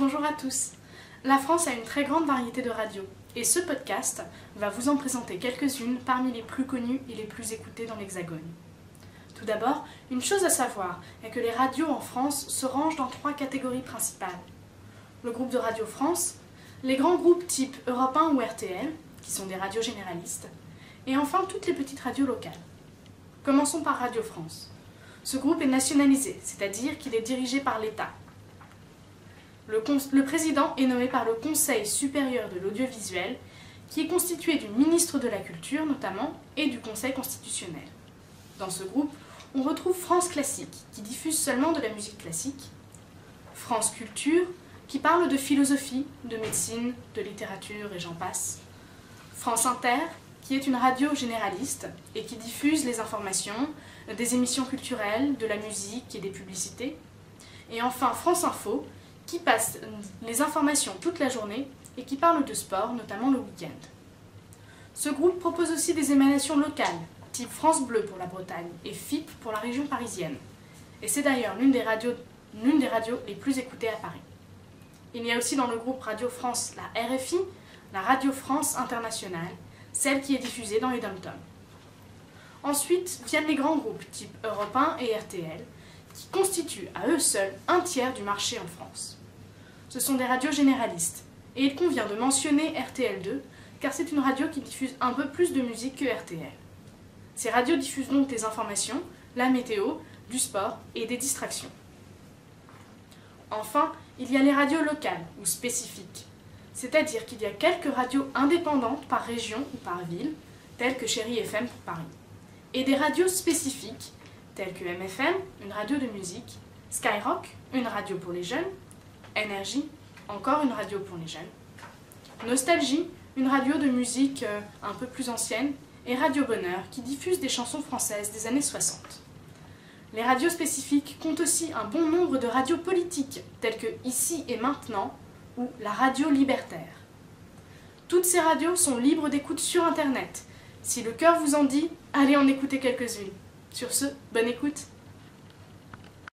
Bonjour à tous. La France a une très grande variété de radios et ce podcast va vous en présenter quelques-unes parmi les plus connues et les plus écoutées dans l'Hexagone. Tout d'abord, une chose à savoir est que les radios en France se rangent dans 3 catégories principales. Le groupe de Radio France, les grands groupes type Europe 1 ou RTL, qui sont des radios généralistes, et enfin toutes les petites radios locales. Commençons par Radio France. Ce groupe est nationalisé, c'est-à-dire qu'il est dirigé par l'État. Le président est nommé par le Conseil supérieur de l'audiovisuel, qui est constitué du ministre de la Culture notamment, et du Conseil constitutionnel. Dans ce groupe, on retrouve France Classique, qui diffuse seulement de la musique classique, France Culture, qui parle de philosophie, de médecine, de littérature et j'en passe, France Inter, qui est une radio généraliste et qui diffuse les informations, des émissions culturelles, de la musique et des publicités, et enfin France Info, qui passe les informations toute la journée et qui parle de sport, notamment le week-end. Ce groupe propose aussi des émanations locales, type France Bleu pour la Bretagne et FIP pour la région parisienne. Et c'est d'ailleurs l'une des radios les plus écoutées à Paris. Il y a aussi dans le groupe Radio France la RFI, la Radio France Internationale, celle qui est diffusée dans les dom-toms. Ensuite viennent les grands groupes type Europe 1 et RTL, qui constituent à eux seuls un tiers du marché en France. Ce sont des radios généralistes, et il convient de mentionner RTL2, car c'est une radio qui diffuse un peu plus de musique que RTL. Ces radios diffusent donc des informations, la météo, du sport et des distractions. Enfin, il y a les radios locales ou spécifiques, c'est-à-dire qu'il y a quelques radios indépendantes par région ou par ville, telles que Chéri FM pour Paris, et des radios spécifiques, telles que MFM, une radio de musique, Skyrock, une radio pour les jeunes, Énergie, encore une radio pour les jeunes, Nostalgie, une radio de musique un peu plus ancienne, et Radio Bonheur, qui diffuse des chansons françaises des années 60. Les radios spécifiques comptent aussi un bon nombre de radios politiques, telles que Ici et Maintenant, ou la radio libertaire. Toutes ces radios sont libres d'écoute sur Internet. Si le cœur vous en dit, allez en écouter quelques-unes. Sur ce, bonne écoute!